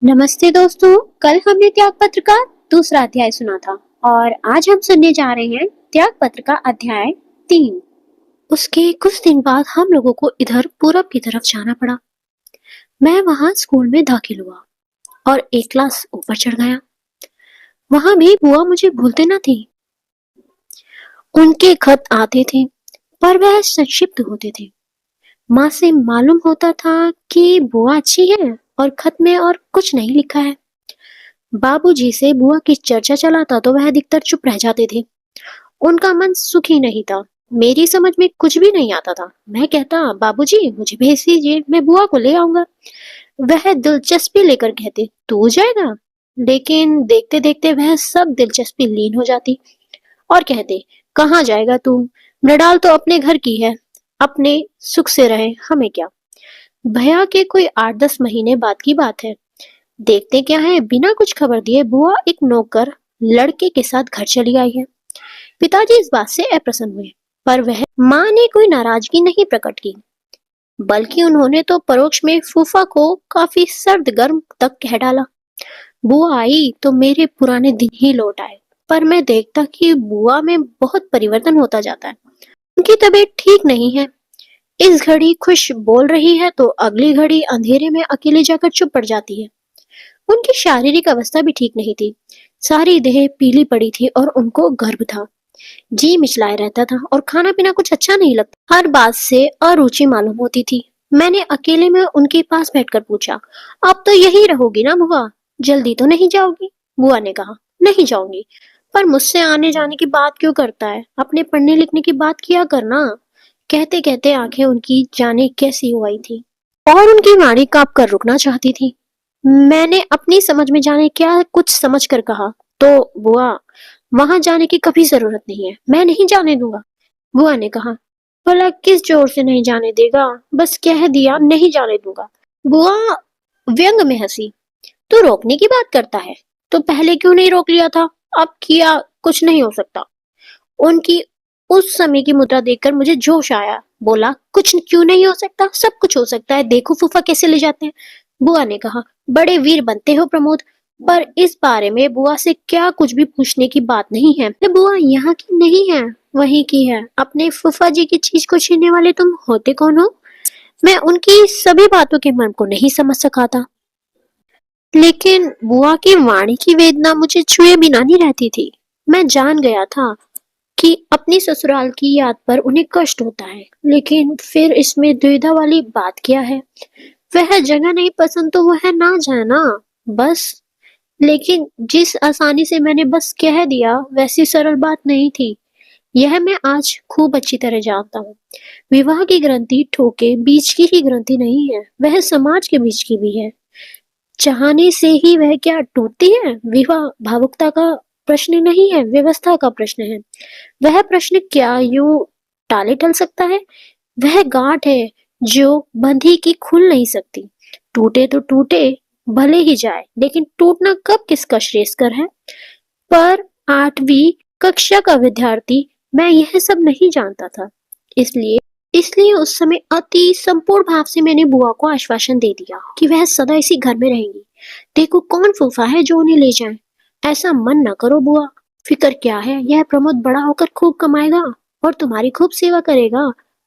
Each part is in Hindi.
नमस्ते दोस्तों। कल हमने त्याग पत्र का दूसरा अध्याय सुना था और आज हम सुनने जा रहे हैं त्याग पत्र का अध्याय 3। उसके कुछ दिन बाद हम लोगों को इधर पूरब की तरफ जाना पड़ा। मैं वहां स्कूल में दाखिल हुआ और एक क्लास ऊपर चढ़ गया। वहां भी बुआ मुझे भूलते न थी। उनके खत आते थे पर वह संक्षिप्त होते थे। माँ से मालूम होता था कि बुआ अच्छी है और खत में और कुछ नहीं लिखा है। बाबूजी से बुआ की चर्चा चलाता तो वह अधिकतर चुप रह जाते थे। उनका मन सुखी नहीं था। मेरी समझ में कुछ भी नहीं आता था। मैं कहता, बाबूजी मुझे भेज दीजिए, मैं बुआ को ले आऊंगा। वह दिलचस्पी लेकर कहते, तू जाएगा? लेकिन देखते देखते वह सब दिलचस्पी लीन हो जाती और कहते, कहाँ जाएगा तू? मृणाल तो अपने घर की है, अपने सुख से रहे, हमें क्या। भैया के कोई 8-10 महीने बाद की बात है। देखते क्या है, बिना कुछ खबर दिए बुआ एक नौकर लड़के के साथ घर चली आई है। पिताजी इस बात से अप्रसन्न हुए, पर वह माँ ने कोई नाराजगी नहीं प्रकट की, बल्कि उन्होंने तो परोक्ष में फूफा को काफी सर्द गर्म तक कह डाला। बुआ आई तो मेरे पुराने दिन ही लौट आए, पर मैं देखता कि बुआ में बहुत परिवर्तन होता जाता है। उनकी तबीयत ठीक नहीं है। इस घड़ी खुश बोल रही है तो अगली घड़ी अंधेरे में अकेले जाकर चुप पड़ जाती है। उनकी शारीरिक अवस्था भी ठीक नहीं थी। सारी देह पीली पड़ी थी और उनको गर्भ था। जी मिचलाए रहता था और खाना पीना कुछ अच्छा नहीं लगता। हर बात से अरुचि मालूम होती थी। मैंने अकेले में उनके पास बैठकर पूछा, अब तो यही रहोगी ना बुआ? जल्दी तो नहीं जाओगी? बुआ ने कहा, नहीं जाऊंगी। पर मुझसे आने जाने की बात क्यों करता है? अपने पढ़ने लिखने की बात किया करना। कहते कहते आंखें उनकी जाने कैसी हो आई थी और उनकी वाणी कांप कर रुकना चाहती थी। मैंने अपनी समझ में जाने क्या कुछ समझ कर कहा, तो बुआ वहां जाने की कभी जरूरत नहीं है, मैं नहीं जाने दूंगा। बुआ ने कहा, भला किस जोर से नहीं जाने देगा? बस कह दिया नहीं जाने दूंगा। बुआ व्यंग में हंसी, तू रोकने की बात करता है तो पहले क्यों नहीं रोक लिया था? अब किया कुछ नहीं हो सकता। उनकी उस समय की मुद्रा देखकर मुझे जोश आया। बोला, कुछ क्यों नहीं हो सकता? सब कुछ हो सकता है, देखो फूफा कैसे ले जाते हैं। बुआ ने कहा, बड़े वीर बनते हो प्रमोद, पर इस बारे में बुआ से क्या कुछ भी पूछने की बात नहीं है। ये बुआ यहाँ की नहीं है, वहीं की है। अपने फूफा जी की चीज को छीनने वाले तुम होते कौन हो? मैं उनकी सभी बातों के मर्म को नहीं समझ सका था, लेकिन बुआ की वाणी की वेदना मुझे छुए बिना नहीं रहती थी। मैं जान गया था कि अपनी ससुराल की याद पर उन्हें कष्ट होता है, लेकिन फिर इसमें द्विधा वाली बात क्या है? वह जगह नहीं पसंद तो वह ना जाए ना, बस। लेकिन जिस आसानी से मैंने बस कह दिया वैसी सरल बात नहीं थी। यह मैं आज खूब अच्छी तरह जानता हूँ। विवाह की ग्रंथि ठोके बीच की ही ग्रंथि नहीं है, वह समाज के बीच की भी है। चाहने से ही वह क्या टूटती है? विवाह भावुकता का प्रश्न नहीं है, व्यवस्था का प्रश्न है। वह प्रश्न क्या यूं टाले टल सकता है? वह गांठ है जो बंधी की खुल नहीं सकती। टूटे तो टूटे, भले ही जाए, लेकिन टूटना कब किसका श्रेयस्कर है? पर 8वीं कक्षा का विद्यार्थी मैं यह सब नहीं जानता था। इसलिए इसलिए उस समय अति संपूर्ण भाव से मैंने बुआ को आश्वासन दे दिया कि वह सदा इसी घर में रहेंगी। देखो कौन फूफा है जो उन्हें ले जाए। ऐसा मन न करो बुआ, फिक्र क्या है, यह प्रमोद बड़ा होकर खूब कमाएगा और तुम्हारी खूब सेवा करेगा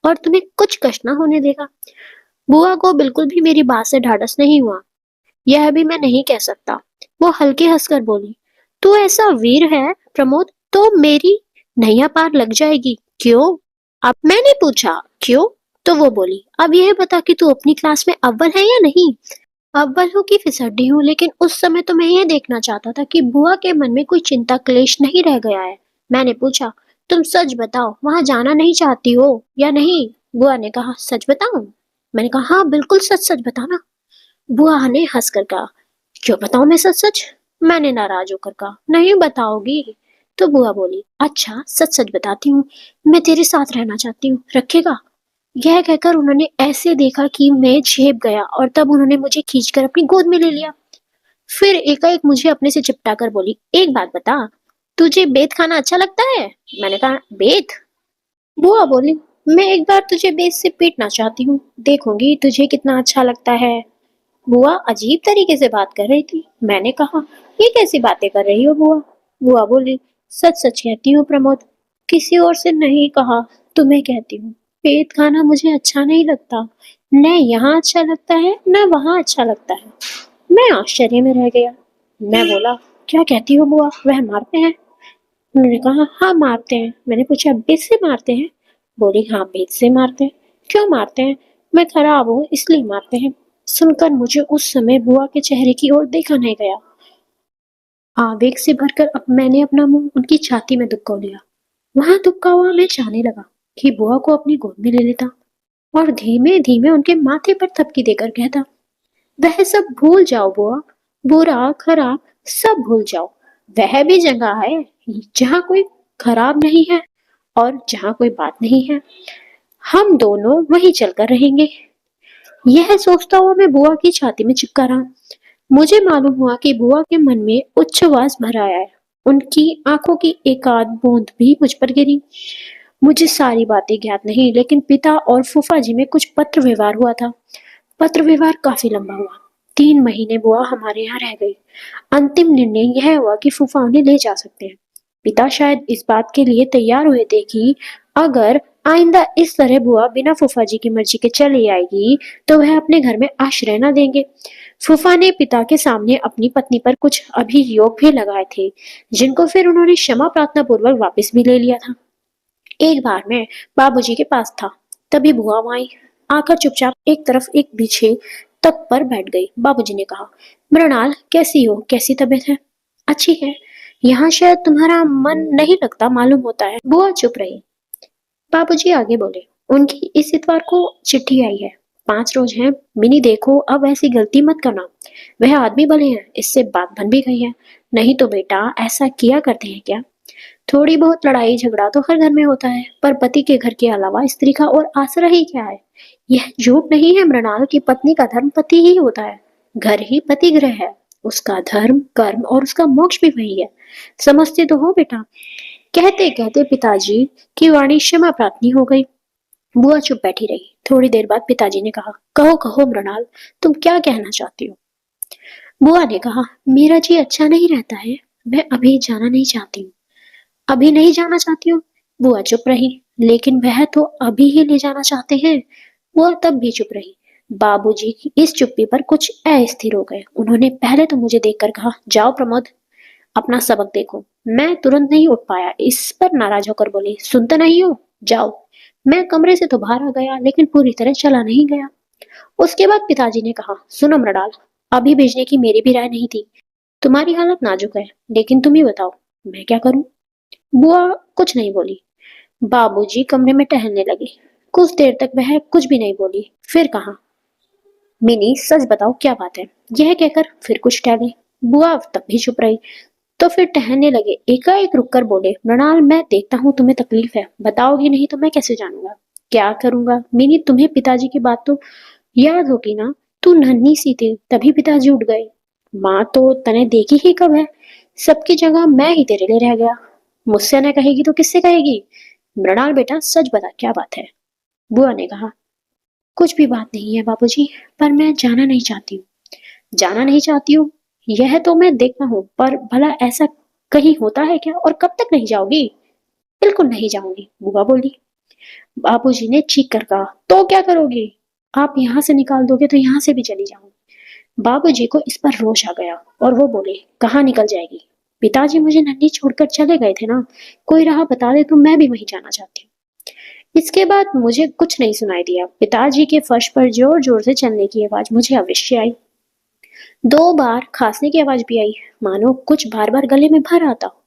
और तुम्हें कुछ कष्ट न होने देगा। बुआ को बिल्कुल भी मेरी बात से ढाढ़स नहीं हुआ। यह भी मैं नहीं कह सकता। वो हल्के हंसकर बोली, तू ऐसा वीर है प्रमोद तो मेरी नैया पार लग जाएगी। क्यों? अब मैंने पूछा, क्यों? तो वो बोली, अब यह बता कि तू अपनी क्लास में अव्वल है या नहीं? अव्वल हूँ कि फिसड्डी हूँ, लेकिन उस समय तो मैं यह देखना चाहता था कि बुआ के मन में कोई चिंता क्लेश नहीं रह गया है। मैंने पूछा, तुम सच बताओ, वहां जाना नहीं चाहती हो या नहीं? बुआ ने कहा, सच बताऊं? मैंने कहा, हाँ बिल्कुल सच सच बताना। बुआ ने हंसकर कहा, क्यों बताऊं मैं सच सच? मैंने नाराज होकर कहा, नहीं बताओगी? तो बुआ बोली, अच्छा सच सच बताती हूँ, मैं तेरे साथ रहना चाहती हूँ, रखेगा? यह कहकर उन्होंने ऐसे देखा कि मैं झेप गया और तब उन्होंने मुझे खींचकर अपनी गोद में ले लिया। फिर एकाएक मुझे अपने से चिपटा कर बोली, एक बात बता, तुझे बेत खाना अच्छा लगता है? मैंने कहा, बेत? बुआ बोली, मैं एक बार तुझे बेत से पीटना चाहती हूँ, देखूंगी तुझे कितना अच्छा लगता है। बुआ अजीब तरीके से बात कर रही थी। मैंने कहा, ये कैसी बातें कर रही हो बुआ? बुआ बोली, सच सच कहती हूँ प्रमोद, किसी और से नहीं कहा, तुम्हें कहती हूँ। पेट खाना मुझे अच्छा नहीं लगता, न यहाँ अच्छा लगता है न वहाँ अच्छा लगता है। मैं आश्चर्य में रह गया। मैं बोला, क्या कहती हो बुआ, वह मारते हैं? उन्होंने कहा, हाँ मारते हैं। मैंने पूछा, बेत से मारते हैं? बोली, हाँ बेत से मारते हैं। क्यों मारते हैं? मैं खराब हूँ इसलिए मारते हैं। सुनकर मुझे उस समय बुआ के चेहरे की ओर देखा नहीं गया। आवेग से भरकर अब मैंने अपना मुंह उनकी छाती में दुबका लिया। वहां दुबका हुआ मैं चाहने लगा कि बुआ को अपनी गोद में ले लेता और धीमे धीमे उनके माथे पर थपकी देकर कहता, वह सब भूल जाओ बुआ, बुरा खराब सब भूल जाओ। वह भी जगह है जहाँ कोई खराब नहीं है और जहाँ कोई बात नहीं है। हम दोनों वहीं चलकर रहेंगे। यह सोचता हुआ मैं बुआ की छाती में चिपका रहा। मुझे मालूम हुआ कि बुआ के मन में उच्छ्वास भर आया है। उनकी आंखों की एकाध बूंद भी मुझ पर गिरी। मुझे सारी बातें ज्ञात नहीं, लेकिन पिता और फूफा जी में कुछ पत्र व्यवहार हुआ था। पत्र व्यवहार काफी लंबा हुआ। 3 महीने बुआ हमारे यहाँ रह गई। अंतिम निर्णय यह हुआ कि फूफा उन्हें ले जा सकते हैं। पिता शायद इस बात के लिए तैयार हुए थे कि अगर आइंदा इस तरह बुआ बिना फूफा जी की मर्जी के चली आएगी तो वह अपने घर में आश्रय न देंगे। फूफा ने पिता के सामने अपनी पत्नी पर कुछ अभियोग भी लगाए थे, जिनको फिर उन्होंने क्षमा प्रार्थना पूर्वक वापस भी ले लिया था। एक बार मैं बाबूजी के पास था, तभी बुआ वहां आई। आकर चुपचाप एक तरफ एक पीछे तक पर बैठ गई। बाबूजी ने कहा, मृणाल कैसी हो, कैसी तबीयत है? अच्छी है। यहाँ शायद तुम्हारा मन नहीं लगता मालूम होता है। बुआ चुप रही। बाबूजी आगे बोले, उनकी इस इतवार को चिट्ठी आई है। 5 रोज हैं। मिनी देखो, अब ऐसी गलती मत करना। वह आदमी भले हैं, इससे बात बन भी गई है। नहीं तो बेटा ऐसा किया करते हैं क्या? थोड़ी बहुत लड़ाई झगड़ा तो हर घर में होता है, पर पति के घर के अलावा स्त्री का और आसरा ही क्या है? यह झूठ नहीं है मृणाल की पत्नी का धर्म पति ही होता है। घर ही पति गृह है। उसका धर्म कर्म और उसका मोक्ष भी वही है। समझते तो हो बेटा? कहते कहते पिताजी की वाणी क्षमा प्रार्थनी हो गई। बुआ चुप बैठी रही। थोड़ी देर बाद पिताजी ने कहा, कहो कहो मृणाल, तुम क्या कहना चाहती हो? बुआ ने कहा, मेरा जी अच्छा नहीं रहता है। मैं अभी जाना नहीं चाहती हूँ। अभी नहीं जाना चाहती हूँ? बुआ चुप रही। लेकिन वह तो अभी ही ले जाना चाहते हैं। बुआ तब भी चुप रही। बाबूजी की इस चुप्पी पर कुछ अस्थिर हो गए। उन्होंने पहले तो मुझे देखकर कहा, जाओ प्रमोद, अपना सबक देखो। मैं तुरंत नहीं उठ पाया। इस पर नाराज होकर बोली, सुनते नहीं हो, जाओ। मैं कमरे से तो बाहर आ गया, लेकिन पूरी तरह चला नहीं गया। उसके बाद पिताजी ने कहा, सुनो मृणाल, अभी भेजने की मेरी भी राय नहीं थी। तुम्हारी हालत नाजुक है, लेकिन तुम ही बताओ, मैं क्या करूं? बुआ कुछ नहीं बोली। बाबूजी कमरे में टहलने लगे। कुछ देर तक वह कुछ भी नहीं बोली। फिर कहा, मिनी सच बताओ क्या बात है? यह कहकर फिर कुछ टहले। बुआ तब भी चुप रही। तो फिर टहलने लगे। एकाएक रुककर बोले, मृणाल मैं देखता हूँ तुम्हें तकलीफ है, बताओगी नहीं तो मैं कैसे जानूंगा? क्या करूंगा मिनी? तुम्हें पिताजी की बात तो याद होगी ना? तू नन्ही सी थी तभी पिताजी उठ गए। माँ तो तने देखी ही कब है? सबकी जगह मैं ही तेरे लिए रह गया। मुझसे न कहेगी तो किससे कहेगी? मृणाल बेटा सच बता, क्या बात है? बुआ ने कहा, कुछ भी बात नहीं है बाबूजी, पर मैं जाना नहीं चाहती हूँ। जाना नहीं चाहती हूँ? यह तो मैं देखता हूँ, पर भला ऐसा कहीं होता है क्या? और कब तक नहीं जाओगी? बिल्कुल नहीं जाऊंगी, बुआ बोली। बाबूजी ने चीख कर कहा, तो क्या करोगी? आप यहाँ से निकाल दोगे तो यहाँ से भी चली जाऊंगी। बाबूजी को इस पर रोष आ गया और वो बोले, कहाँ निकल जाएगी? पिताजी मुझे नन्ही छोड़कर चले गए थे ना। कोई राह बता दे तो मैं भी वहीं जाना चाहती हूँ। इसके बाद मुझे कुछ नहीं सुनाई दिया। पिताजी के फर्श पर जोर जोर से चलने की आवाज मुझे अवश्य आई। 2 बार खांसने की आवाज भी आई, मानो कुछ बार बार गले में भर आता हो।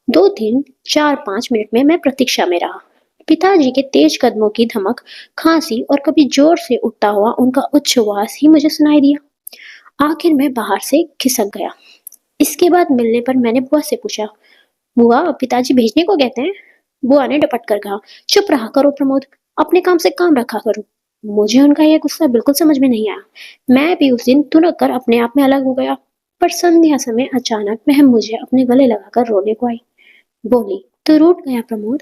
2 3 4 5 मिनट में मैं प्रतीक्षा में रहा। पिताजी के तेज कदमों की धमक, खांसी और कभी जोर से उठता हुआ उनका उच्छ्वास ही मुझे सुनाई दिया। आखिर मैं बाहर से खिसक गया। इसके बाद मिलने पर मैंने बुआ से पूछा, बुआ पिताजी भेजने को कहते हैं? बुआ ने डपट कर कहा, चुप रहा करो प्रमोद, अपने काम से काम रखा करो। मुझे उनका यह गुस्सा बिल्कुल समझ में नहीं आया। मैं भी उस दिन तुनक कर अपने आप में अलग हो गया। पर संध्या समय अचानक वह मुझे अपने गले लगाकर रोने को आई। बोली, तो रूठ गया प्रमोद?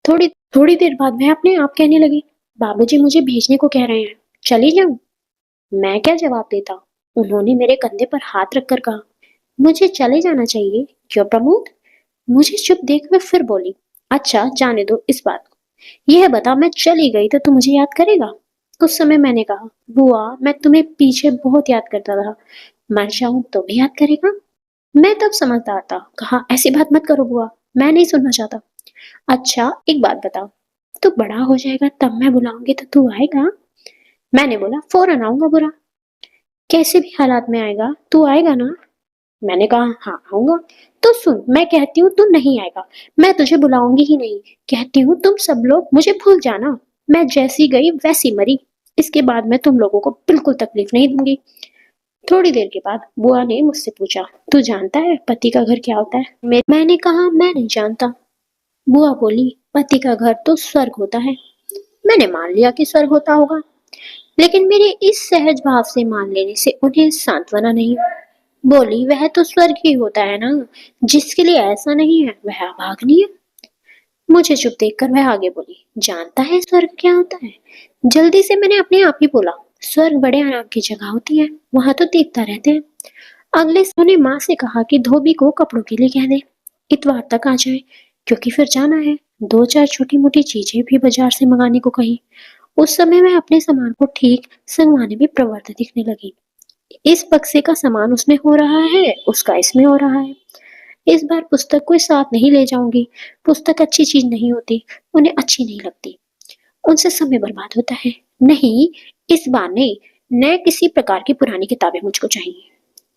थोड़ी थोड़ी देर बाद वह अपने आप कहने लगी, बाबूजी मुझे भेजने को कह रहे हैं, चली जाऊं? मैं क्या जवाब देता। उन्होंने मेरे कंधे पर हाथ रखकर कहा, मुझे चले जाना चाहिए। क्यों प्रमोद? मुझे चुप देख मैं फिर बोली, अच्छा जाने दो इस बात को। यह बता, मैं चली गई तो तू मुझे याद करेगा? उस समय मैंने कहा, बुआ मैं तुम्हें पीछे बहुत याद करता रहा, मर जाऊं तो भी याद करेगा? मैं तब समझदार था, कहा ऐसी बात मत करो बुआ, मैं नहीं सुनना चाहता। अच्छा एक बात बता, तू बड़ा हो जाएगा तब मैं बुलाऊंगी तो तू आएगा? मैंने बोला, फौरन आऊंगा बुरा, कैसे भी हालात में आएगा, तू आएगा ना? मैंने कहा, हाँ आऊंगा। तो सुन, मैं कहती हूँ तू नहीं आएगा, मैं तुझे बुलाऊंगी ही नहीं। कहती हूँ तुम सब लोग मुझे भूल जाना, मैं जैसी गई वैसी मरी। इसके बाद मैं तुम लोगों को बिल्कुल तकलीफ नहीं दूंगी। थोड़ी देर के बाद बुआ ने मुझसे पूछा, तू जानता है पति का घर क्या होता है? मैंने कहा, मैं नहीं जानता। बुआ बोली, पति का घर तो स्वर्ग होता है। मैंने मान लिया कि स्वर्ग होता होगा, लेकिन मेरे इस सहज भाव से मान लेने से उन्हें सांत्वना नहीं। बोली, वह तो स्वर्ग ही होता है ना, जिसके लिए ऐसा नहीं है वह अभागनीय। मुझे चुप देखकर वह आगे बोली, जानता है स्वर्ग क्या होता है? जल्दी से मैंने अपने आप ही बोला, स्वर्ग बड़े आराम की जगह होती है, वहां तो देवता रहते हैं। अगले ने माँ से कहा कि धोबी को कपड़ों के लिए कह दे, इतवार तक आ जाए, क्योंकि फिर जाना है। दो चार छोटी मोटी चीजें भी बाजार से मंगाने को कही। उस समय मैं अपने सामान को ठीक संगवाने में प्रवृत्त दिखने लगी। इस बक्से का सामान उसमें हो रहा है, उसका इसमें हो रहा है। इस बार पुस्तक को साथ नहीं ले जाऊंगी। पुस्तक अच्छी चीज नहीं होती, उन्हें अच्छी नहीं लगती, उनसे समय बर्बाद होता है। नहीं, इस बार नहीं, न किसी प्रकार की पुरानी किताबें मुझको चाहिए।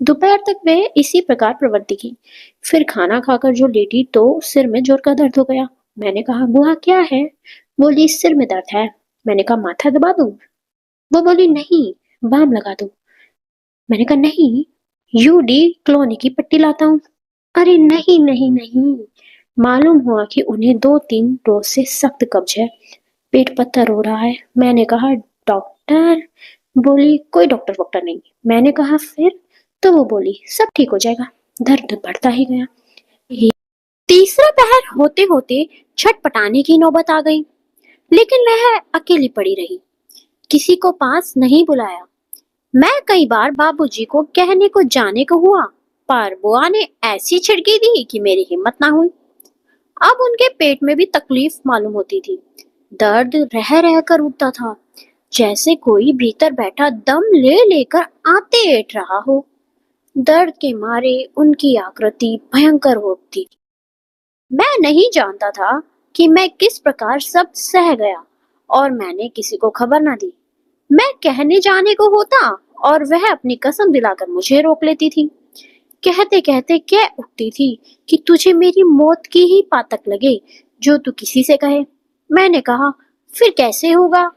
दोपहर तक वह इसी प्रकार प्रवृत्ति की। फिर खाना खाकर जो लेटी तो सिर में जोर का दर्द हो गया। मैंने कहा, बुआ क्या है? बोली, सिर में दर्द है। मैंने कहा, माथा दबा दूं? वो बोली, नहीं, बाम लगा दो। मैंने कहा, नहीं, यूडी क्लोनी की पट्टी लाता हूँ। अरे नहीं नहीं नहीं। मालूम हुआ कि उन्हें 2-3 रोज से सख्त कब्ज है, पेट पत्थर हो रहा है। मैंने कहा, डॉक्टर? बोली, कोई डॉक्टर वॉक्टर नहीं। मैंने कहा, फिर? तो वो बोली, सब ठीक हो जाएगा। दर्द बढ़ता ही गया। तीसरा पहर होते होते छटपटाने की नौबत आ गई, लेकिन वह अकेली पड़ी रही, किसी को पास नहीं बुलाया। मैं कई बार बाबूजी को कहने को जाने को हुआ, पर बुआ ने ऐसी छिड़की दी कि मेरी हिम्मत ना हुई। अब उनके पेट में भी तकलीफ मालूम होती थी। दर्द रह रह कर उठता था, जैसे कोई भीतर बैठा दम ले लेकर आते एट रहा हो। दर्द के मारे उनकी आकृति भयंकर होती। मैं नहीं जानता था कि मैं किस प्रकार सब सह गया, और मैंने किसी को खबर ना दी। मैं कहने जाने को होता और वह अपनी कसम दिलाकर मुझे रोक लेती थी। कहते कहते कह उठती थी कि तुझे मेरी मौत की ही पातक लगे जो तू किसी से कहे। मैंने कहा, फिर कैसे होगा?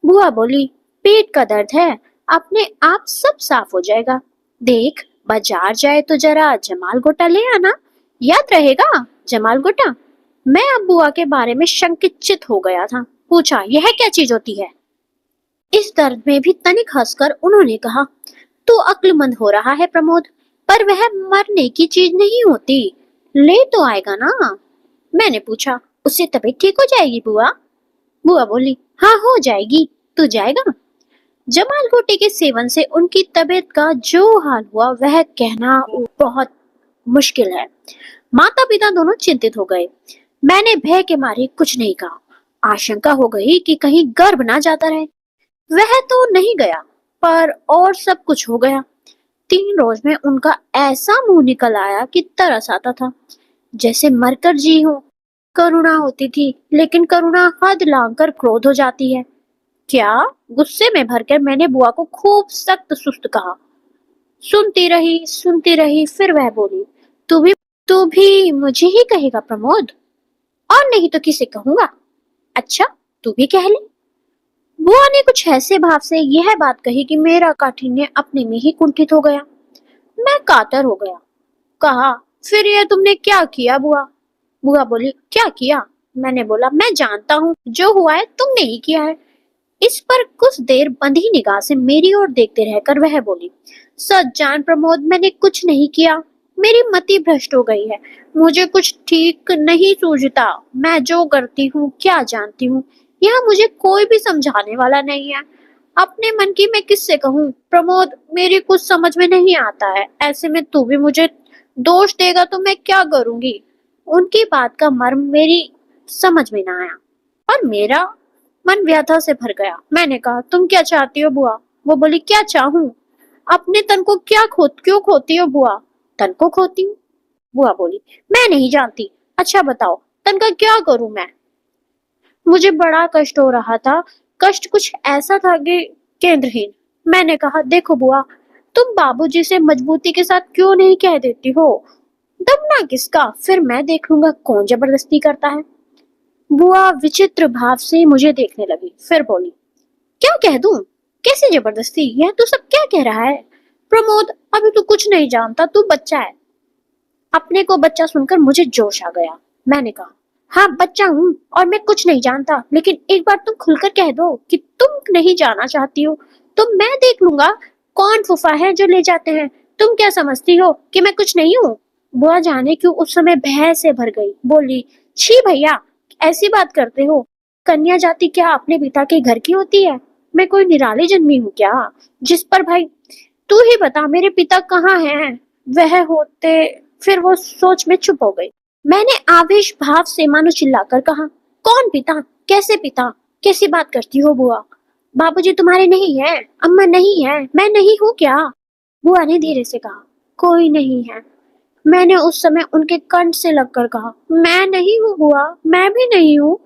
बुआ बोली, पेट का दर्द है, अपने आप सब साफ हो जाएगा। देख, बाजार जाए तो जरा जमाल गोटा ले आना, याद रहेगा जमाल गोटा? मैं अब बुआ के बारे में शंकित हो गया था। पूछा, यह क्या चीज होती है? इस दर्द में भी तनिक हंसकर उन्होंने कहा, तू अक्लमंद हो रहा है प्रमोद, पर वह मरने की चीज नहीं होती, ले तो आएगा ना? मैंने पूछा, उससे तबीयत ठीक हो जाएगी बुआ? बुआ बोली, हाँ हो जाएगी, तू जाएगा? जमाल गोटे के सेवन से उनकी तबीयत का जो हाल हुआ वह कहना बहुत मुश्किल है। माता पिता दोनों चिंतित हो गए। मैंने भय के मारे कुछ नहीं कहा। आशंका हो गई कि कहीं गर्भ ना जाता रहे। वह तो नहीं गया, पर और सब कुछ हो गया। 3 रोज में उनका ऐसा मुंह निकल आया कि तरस आता था, जैसे मरकर जी हो। करुणा होती थी, लेकिन करुणा हद लांघकर क्रोध हो जाती है। क्या? गुस्से में भरकर मैंने बुआ को खूब सख्त सुस्त कहा। सुनती रही, फिर वह बोली, तू भी मुझे ही कहेगा प्रमोद? और नहीं तो किसे कहूंगा? अच्छा, तू भी कह ले। बुआ ने कुछ ऐसे भाव से यह बात कही कि मेरा काठिन्य अपने में ही कुंठित हो गया। मैं कातर हो गया। कहा, फिर यह तुमने क्या किया बुआ? बुआ बोली, क्या किया? मैंने बोला, मैं जानता हूँ जो हुआ है तुमने ही किया है। इस पर कुछ देर बंधी निगाह से मेरी ओर देखते रहकर वह बोली, सच जान प्रमोद, मैंने कुछ नहीं किया, मेरी मति भ्रष्ट हो गई है, मुझे कुछ ठीक नहीं सूझता, मैं जो करती हूँ क्या जानती हूँ, यह मुझे कोई भी समझाने वाला नहीं है। अपने मन की मैं किससे कहूँ? प्रमोद, मेरी कुछ समझ में नहीं आता है। ऐसे में तू भी मुझे दोष देगा तो मैं क्या करूंगी? उनकी बात का मर्म मेरी समझ में ना आया और मेरा मन व्यथा से भर गया। मैंने कहा, तुम क्या चाहती हो बुआ? वो बोली, क्या चाहूं? अपने तन को क्यों खोती हो बुआ? तन को खोती हूँ? बुआ बोली, मैं नहीं जानती। अच्छा बताओ, तन का क्या करूं मैं? मुझे बड़ा कष्ट हो रहा था। कष्ट कुछ ऐसा था कि केंद्रहीन। मैंने कहा, देखो बुआ, तुम बाबूजी से मजबूती के साथ क्यों नहीं कह देती हो? दमना किसका, फिर मैं देख लूंगा कौन जबरदस्ती करता है। बुआ विचित्र भाव से मुझे देखने लगी, फिर बोली, क्या कह दूं? कैसी जबरदस्ती? यह तू सब क्या कह रहा है? प्रमोद, अभी तू कुछ नहीं जानता, तू बच्चा है। अपने को बच्चा सुनकर मुझे जोश आ गया। मैंने कहा, हाँ बच्चा हूँ और मैं कुछ नहीं जानता, लेकिन एक बार तुम खुलकर कह दो कि तुम नहीं जाना चाहती हो तो मैं देख लूंगा कौन फूफा है जो ले जाते हैं। तुम क्या समझती हो कि मैं कुछ नहीं हूँ? बुआ जाने क्यों उस समय भय से भर गई, बोली, छी भैया, ऐसी बात करते हो? कन्या जाति क्या अपने पिता के घर की होती है? मैं कोई निराली जन्मी हूँ क्या? जिस पर भाई, तू ही बता मेरे पिता कहाँ हैं? वह होते। फिर वो सोच में चुप हो गई। मैंने आवेश भाव से मानो चिल्लाकर कहा, कौन पिता? कैसे पिता? कैसी बात करती हो बुआ? बाबूजी तुम्हारे नहीं है, अम्मा नहीं है, मैं नहीं हूँ क्या? बुआ ने धीरे से कहा, कोई नहीं है। मैंने उस समय उनके कंठ से लगकर कहा, मैं नहीं हूँ बुआ, मैं भी नहीं हूँ।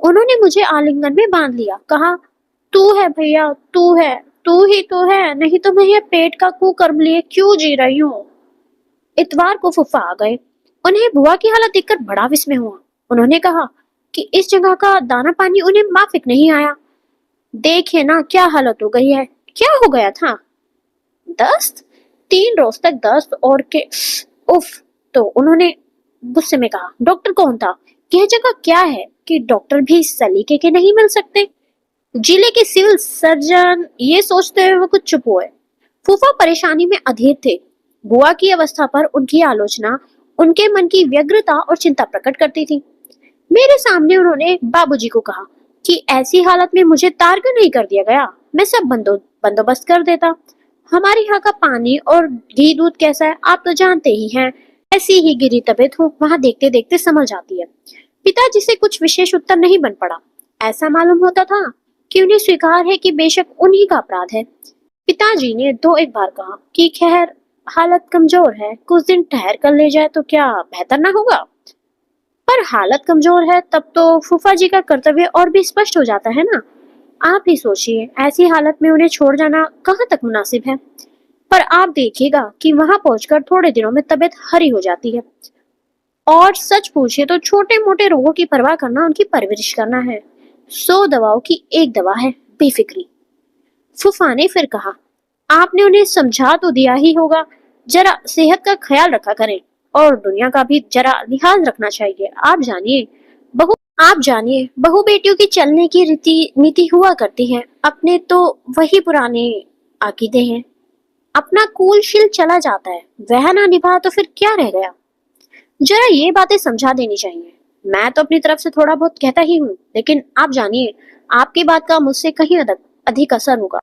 उन्होंने मुझे आलिंगन में बांध लिया, कहा, तू है भैया, तू है, तू ही तो है, नहीं तो मैं ये पेट का कुकर्म लिए क्यों जी रही हूँ? इतवार को फुफ्फा आ गए। उन्हें बुआ की हालत देखकर बड़ा विस्मय हुआ। उन्होंने कहा कि इस जगह का दाना पानी उन्हें माफिक नहीं आया। देखे ना क्या हालत हो गई है। क्या हो गया था? दस्त? 3 रोज तक दस्त और के उफ। तो उन्होंने गुस्से में कहा, डॉक्टर कौन था? यह जगह क्या है कि डॉक्टर भी इस सलीके के नहीं मिल सकते? जिले के सिविल सर्जन, ये सोचते हुए वो कुछ चुप हुए। फूफा परेशानी में अधीर थे। बुआ की अवस्था पर उनकी आलोचना उनके मन की व्यग्रता और चिंता प्रकट करती थी। मेरे सामने उन्होंने बाबूजी को कहा कि ऐसी हालत में मुझे तार क्यों नहीं कर दिया गया? मैं सब बंदोबस्त कर देता। हमारे यहाँ का पानी और घी दूध कैसा है आप तो जानते ही हैं। ऐसी ही गिरी तबीयत हो, वहां देखते देखते समझ जाती है। पिताजी से कुछ विशेष उत्तर नहीं बन पड़ा। ऐसा मालूम होता था कि उन्हें स्वीकार है कि बेशक उन्हीं का अपराध है। पिताजी ने 2 एक बार कहा कि खैर, हालत कमजोर है, कुछ दिन ठहर कर ले जाए तो क्या बेहतर ना होगा? पर हालत कमजोर है तब तो फूफा जी का कर्तव्य और भी स्पष्ट हो जाता है ना। आप ही सोचिए, ऐसी हालत में उन्हें छोड़ जाना कहाँ तक मुनासिब है? पर आप देखिएगा कि वहां पहुंचकर थोड़े दिनों में तबीयत हरी हो जाती है। और सच पूछिए तो छोटे मोटे रोगों की परवाह करना उनकी परवरिश करना है। 100 दवाओं की एक दवा है, बेफिक्री। फूफा ने फिर कहा, आपने उन्हें समझा तो दिया ही होगा, जरा सेहत का ख्याल रखा करें और दुनिया का भी जरा लिहाज रखना चाहिए। आप जानिए बहू बेटियों की चलने की रीति नीति हुआ करती है। अपने तो वही पुराने अकीदे हैं। अपना कूलशील चला जाता है, वह ना निभा तो फिर क्या रह गया? जरा ये बातें समझा देनी चाहिए। मैं तो अपनी तरफ से थोड़ा बहुत कहता ही हूँ, लेकिन आप जानिए आपकी बात का मुझसे कहीं अधिक असर होगा।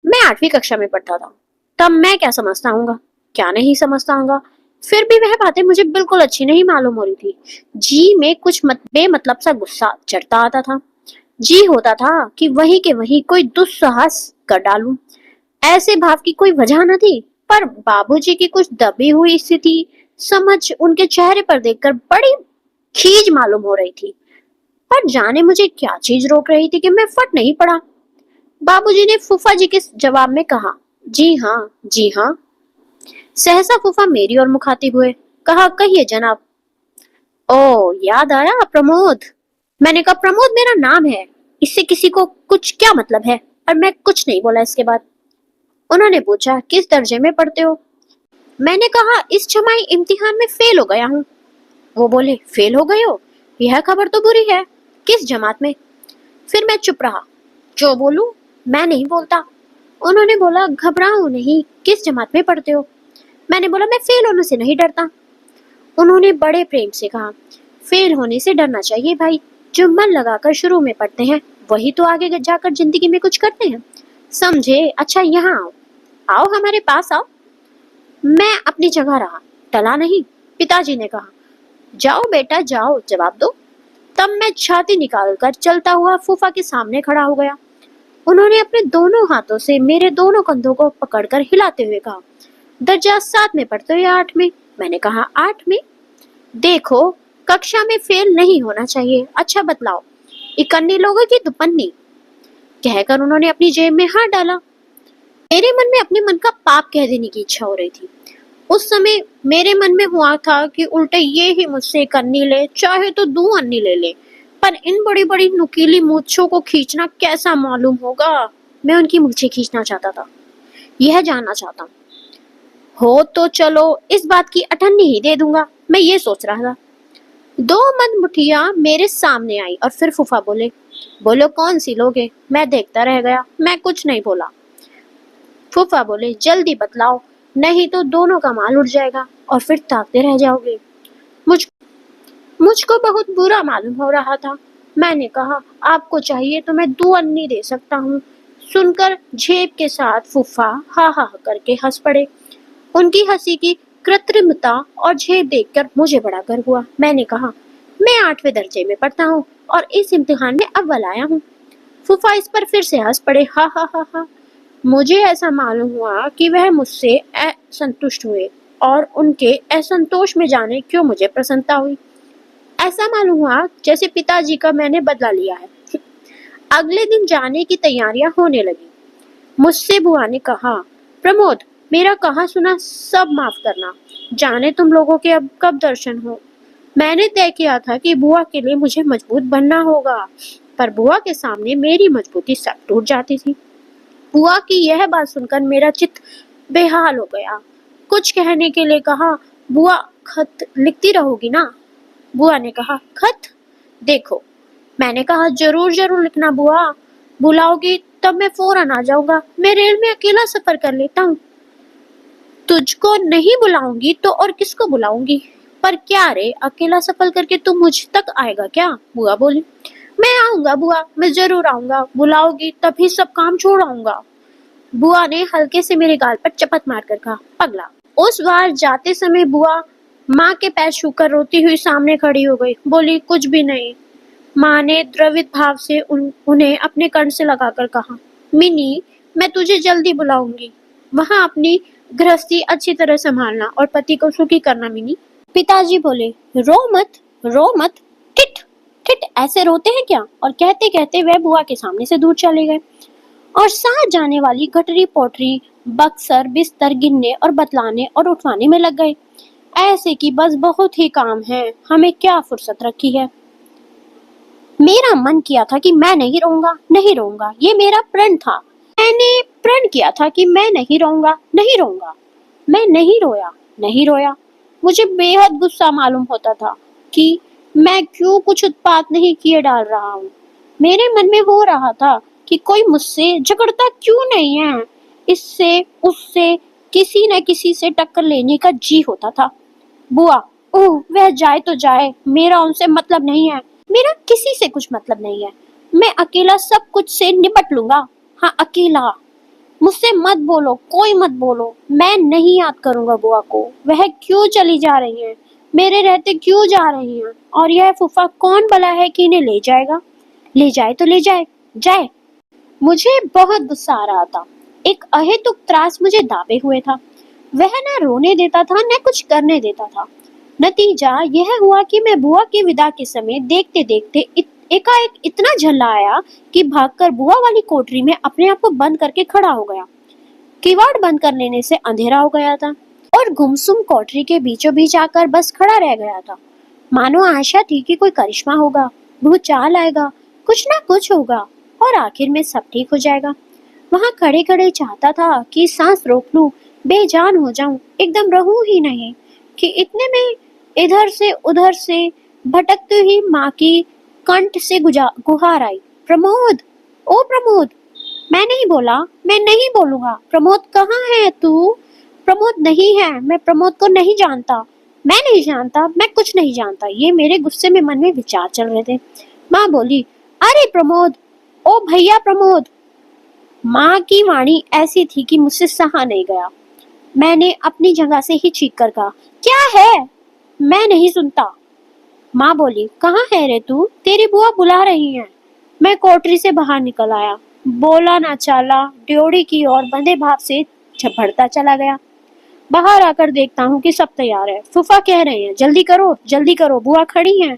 मैं 8वीं कक्षा में पढ़ता था, तब मैं क्या समझता हूँ, क्या नहीं समझता हूँ। फिर भी वह बातें मुझे बिल्कुल अच्छी नहीं मालूम हो रही थी। जी में कुछ बेमतलब सा गुस्सा चढ़ता आता था। जी होता था कि वही के वही कोई दुस्साहस कर डालूं। ऐसे भाव की कोई वजह न थी, पर बाबूजी की कुछ दबी हुई स्थिति समझ उनके चेहरे पर देखकर बड़ी खीज मालूम हो रही थी। पर जाने मुझे क्या चीज रोक रही थी कि मैं फट नहीं पड़ा। बाबूजी ने फूफा जी के जवाब में कहा, जी हाँ, जी हाँ। सहसा फूफा मेरी ओर मुखातिब हुए, कहा, कहिए जनाब। ओ, याद आया, प्रमोद। मैंने कहा, प्रमोद मेरा नाम है, इससे किसी को कुछ क्या मतलब है? और मैं कुछ नहीं बोला इसके बाद। उन्होंने पूछा, किस दर्जे में पढ़ते हो? मैंने कहा, इस छमाही इम्तिहान में फेल हो गया हूँ। वो बोले, फेल हो गए हो? यह खबर तो बुरी है। किस जमात में? फिर मैं चुप रहा। जो बोलूं, मैं नहीं बोलता। उन्होंने बोला, घबराओ नहीं, किस जमात में पढ़ते हो? मैंने बोला, मैं फेल होने से नहीं डरता। उन्होंने बड़े प्रेम से कहा, फेल होने से डरना चाहिए भाई। जो मन लगाकर शुरू में पढ़ते हैं वही तो आगे जाकर जिंदगी में कुछ करते हैं, समझे? अच्छा यहाँ आओ, आओ हमारे पास आओ। मैं अपनी जगह रहा, टला नहीं। पिताजी ने कहा, जाओ बेटा जाओ, जवाब दो। तब मैं छाती निकालकर चलता हुआ फूफा के सामने खड़ा हो गया। उन्होंने अपने दोनों हाथों से मेरे दोनों कंधों को पकड़कर हिलाते हुए कहा, दर्जा 7 में पढ़ते हो या 8 में? मैंने कहा 8 में। देखो, कक्षा में फेल नहीं होना चाहिए। अच्छा बतलाओ, इकन्नी लोगों की दुपन्नी? कहकर उन्होंने अपनी जेब में हाथ डाला। मेरे मन में अपने मन का पाप कह देने की इच्छा हो रही थी। उस समय मेरे मन में हुआ था कि उल्टे ये ही मुझसे एक अन्नी ले, चाहे तो 2 अन्नी ले ले, पर इन बड़ी बड़ी नुकीली मूंछों को खींचना कैसा मालूम होगा। मैं उनकी मूंछें खींचना चाहता था, यह जानना चाहता हूँ। हो तो चलो इस बात की अठन्नी ही दे दूंगा, मैं ये सोच रहा था। 2 मुठिया मेरे सामने आई और फिर फूफा बोले, बोलो कौन सी लोगे? मैं देखता रह गया, मैं कुछ नहीं बोला। फूफा बोले, जल्दी बतलाओ, नहीं तो दोनों का माल उड़ जाएगा और फिर ताकते रह जाओगे। मुझको बहुत बुरा मालूम हो रहा था। मैंने कहा, आपको चाहिए तो मैं 2 अन्नी दे सकता हूँ। सुनकर झेप के साथ फूफा हा हा करके हंस पड़े। उनकी हंसी की कृत्रिमता और झेप देखकर मुझे बड़ा गर्व हुआ। मैंने कहा, मैं 8वें दर्जे में पढ़ता हूँ और इस इम्तिहान में अव्वल आया हूँ। फूफा इस पर फिर से हंस पड़े, हा हा हा हा। मुझे ऐसा मालूम हुआ कि वह मुझसे असंतुष्ट हुए और उनके असंतोष में जाने क्यों मुझे प्रसन्नता हुई। ऐसा मालूम हुआ जैसे पिताजी का मैंने बदला लिया है। अगले दिन जाने की तैयारियां होने लगी। मुझसे बुआ ने कहा, प्रमोद, मेरा कहा सुना सब माफ करना, जाने तुम लोगों के अब कब दर्शन हो। मैंने तय किया था कि बुआ के लिए मुझे मजबूत बनना होगा, पर बुआ के सामने मेरी मजबूती सब टूट जाती थी। बुआ की यह बात सुनकर मेरा चित्त बेहाल हो गया। कुछ कहने के लिए कहा, बुआ खत लिखती रहोगी ना? बुआ ने कहा, खत? देखो, मैंने कहा, जरूर जरूर लिखना बुआ, बुलाओगी तब मैं फौरन आ जाऊंगा। मैं रेल में अकेला सफर कर लेता हूँ। तुझको नहीं बुलाऊंगी तो और किसको बुलाऊंगी? पर क्या रे, अकेला सफर करके तू मुझ तक आएगा क्या? बुआ बोली, मैं आऊंगा बुआ, मैं जरूर आऊंगा, बुलाओगी तभी सब काम छोड़ आऊंगा। बुआ ने हल्के से मेरे गाल पर चपत मारकर कहा, पगला। उस बार जाते समय बुआ माँ के पैर छूकर रोती हुई सामने खड़ी हो गई। बोली, कुछ भी नहीं। माँ ने द्रवित भाव से उन्हें अपने कर्ण से लगाकर कहा, मिनी, मैं तुझे जल्दी बुलाऊंगी। वहाँ अपनी गृहस्थी अच्छी तरह संभालना और पति को सुखी करना मिनी। पिताजी बोले, रो मत, रो मत, ठिठ ठिठ, ऐसे रोते हैं क्या? और कहते कहते वह बुआ के सामने से दूर चले गए और साथ जाने वाली गठरी पोटरी बक्सर बिस्तर गिनने और बतलाने और उठवाने में लग गए। ऐसे कि बस बहुत ही काम है, हमें क्या फुर्सत रखी है। मेरा मन किया था कि मैं नहीं रहूंगा, नहीं रहूंगा, ये मेरा प्रण था। मैंने प्रण किया था कि मैं नहीं रहूंगा, नहीं रहूंगा। मैं नहीं रोया, नहीं रोया। मुझे बेहद गुस्सा मालूम होता था कि मैं क्यों कुछ उत्पात नहीं किए डाल रहा हूँ। मेरे मन में हो रहा था कि कोई मुझसे झगड़ता क्यों नहीं है। इससे उससे किसी न किसी से टक्कर लेने का जी होता था। बुआ, ओह वह जाए तो जाए, मेरा उनसे मतलब नहीं है, मेरा किसी से कुछ मतलब नहीं है। मैं अकेला सब कुछ से निपट लूंगा। हाँ, अकेला। मुझसे मत बोलो, कोई मत बोलो। मैं नहीं याद करूंगा बुआ को। वह क्यों चली जा रही हैं, मेरे रहते क्यों जा रही हैं, और यह फूफा कौन भला है कि इन्हें ले जाएगा? ले जाए तो ले जाए, जाए। मुझे बहुत गुस्सा आ रहा था। एक अहेतुक त्रास मुझे दाबे हुए था। वह न रोने देता था न कुछ करने देता था। नतीजा यह हुआ कि मैं बुआ के विदा के समय देखते देखते एकाएक इतना झल्ला आया कि भागकर बुआ वाली कोठरी में अपने आप को बंद करके खड़ा हो गया। किवाड़ बंद कर लेने से अंधेरा हो गया था और गुमसुम कोठरी के बीचों बीच आकर बस खड़ा रह गया था। मानो आशा थी कि कोई करिश्मा होगा, भूचाल आएगा, कुछ ना कुछ होगा और आखिर में सब ठीक हो जाएगा। वहां खड़े खड़े चाहता था कि सांस रोक लूं, बेजान हो जाऊं, एकदम रहूं ही नहीं, कि इतने में इधर से उधर से भटकती हुई माँ की कंठ से गुहार आई, प्रमोद, ओ प्रमोद। मैं नहीं बोला, मैं नहीं बोलूंगा। प्रमोद कहाँ है तू? प्रमोद नहीं है, मैं प्रमोद को नहीं जानता, मैं नहीं जानता, मैं कुछ नहीं जानता। ये मेरे गुस्से में मन में विचार चल रहे थे। माँ बोली, अरे प्रमोद, ओ भैया प्रमोद। माँ की वाणी ऐसी थी कि मुझसे सहा नहीं गया। मैंने अपनी जगह से ही चीख कर कहा, क्या है? मैं नहीं सुनता। माँ बोली, कहाँ है रे तू? तेरी बुआ बुला रही है। मैं कोठरी से बाहर निकल आया। बोला ना चाला, ड्योढ़ी की ओर बंधे भाव से बढ़ता चला गया। बाहर आकर देखता हूँ कि सब तैयार है। फूफा कह रहे हैं, जल्दी करो, बुआ खड़ी हैं।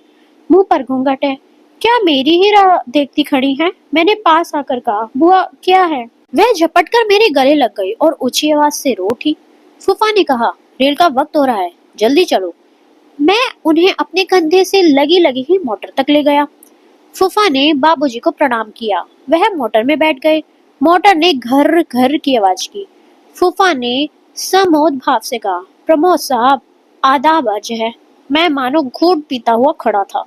मुंह पर घूंघट है। क्या मेरी ही राह देखती खड़ी हैं? मैंने पास आकर कहा, बुआ क्या है? वह झपट कर मेरे गले लग गई और ऊंची आवाज से रो उठी। फूफा ने कहा, रेल का वक्त हो रहा है, जल्दी चलो। मैं उन्हें अपने कंधे से लगी लगी ही मोटर तक ले गया। फूफा ने बाबूजी को प्रणाम किया। वह मोटर में बैठ गए। मोटर ने घर घर की आवाज की। फूफा ने समोद भाव से कहा, प्रमोद साहब, आदाब अर्ज है। मैं मानो घूंट पीता हुआ खड़ा था।